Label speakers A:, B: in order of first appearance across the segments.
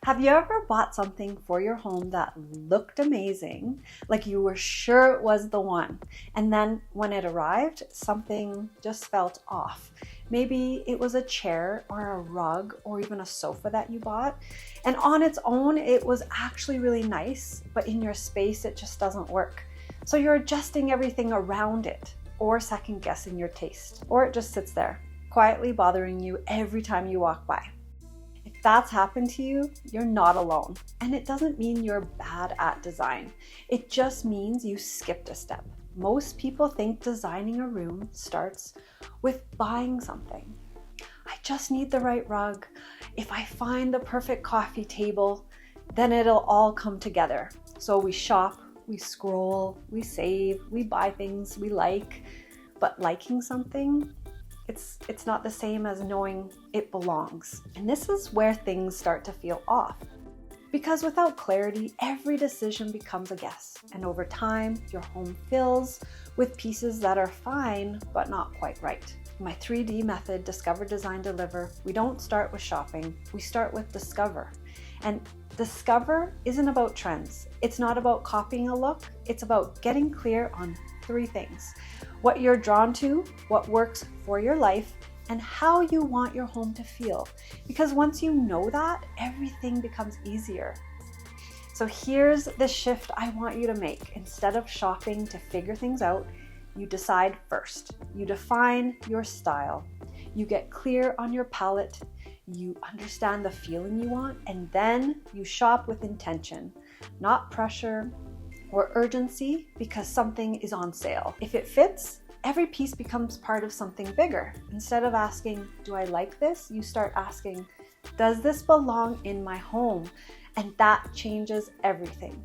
A: Have you ever bought something for your home that looked amazing, like you were sure it was the one, and then when it arrived, something just felt off? Maybe it was a chair or a rug or even a sofa that you bought, and on its own it was actually really nice, but in your space it just doesn't work. So you're adjusting everything around it, or second guessing your taste, or it just sits there, quietly bothering you every time you walk by. If that's happened to you, you're not alone. And it doesn't mean you're bad at design. It just means you skipped a step. Most people think designing a room starts with buying something. I just need the right rug. If I find the perfect coffee table, then it'll all come together. So we shop, we scroll, we save, we buy things we like, but liking something, it's not the same as knowing it belongs. And this is where things start to feel off. Because without clarity, every decision becomes a guess. And over time, your home fills with pieces that are fine, but not quite right. My 3D method, Discover, Design, Deliver, we don't start with shopping, we start with discover. And discover isn't about trends. It's not about copying a look. It's about getting clear on 3 things: what you're drawn to, what works for your life, and how you want your home to feel. Because once you know that, everything becomes easier. So here's the shift I want you to make. Instead of shopping to figure things out, you decide first. You define your style. You get clear on your palette. You understand the feeling you want, and then you shop with intention, not pressure or urgency because something is on sale. If it fits, every piece becomes part of something bigger. Instead of asking, do I like this? You start asking, does this belong in my home? And that changes everything.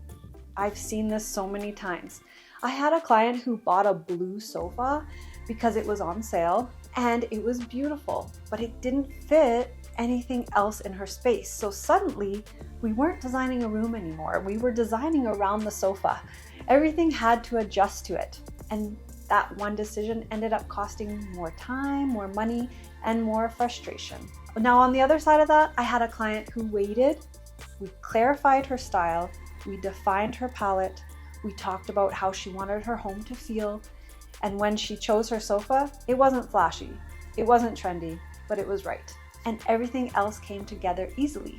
A: I've seen this so many times. I had a client who bought a blue sofa because it was on sale and it was beautiful, but it didn't fit anything else in her space. So suddenly we weren't designing a room anymore. We were designing around the sofa. Everything had to adjust to it. And that one decision ended up costing more time, more money, and more frustration. Now on the other side of that, I had a client who waited. We clarified her style. We defined her palette. We talked about how she wanted her home to feel. And when she chose her sofa, it wasn't flashy. It wasn't trendy, but it was right. And everything else came together easily.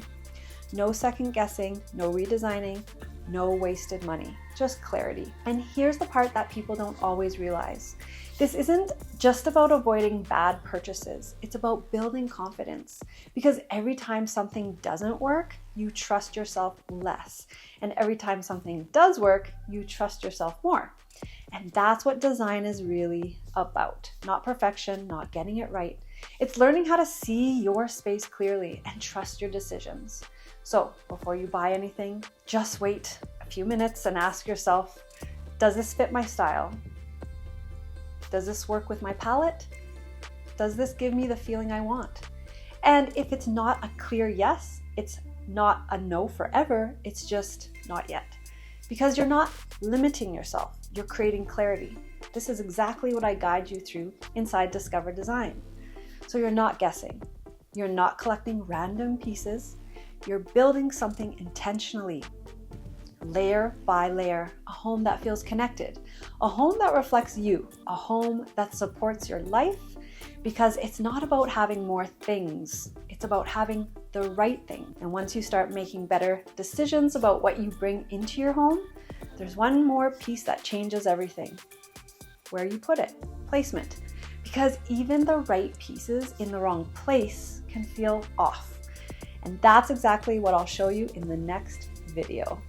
A: No second guessing, no redesigning, no wasted money, just clarity. And here's the part that people don't always realize. This isn't just about avoiding bad purchases. It's about building confidence. Because every time something doesn't work, you trust yourself less. And every time something does work, you trust yourself more. And that's what design is really about. Not perfection, not getting it right. It's learning how to see your space clearly and trust your decisions. So before you buy anything, just wait a few minutes and ask yourself, does this fit my style? Does this work with my palette? Does this give me the feeling I want? And if it's not a clear yes, it's not a no forever, it's just not yet. Because you're not limiting yourself, you're creating clarity. This is exactly what I guide you through inside Discover Design. So you're not guessing, you're not collecting random pieces, you're building something intentionally, layer by layer, a home that feels connected, a home that reflects you, a home that supports your life, because it's not about having more things, it's about having the right thing. And once you start making better decisions about what you bring into your home, there's one more piece that changes everything: where you put it, placement. Because even the right pieces in the wrong place can feel off. And that's exactly what I'll show you in the next video.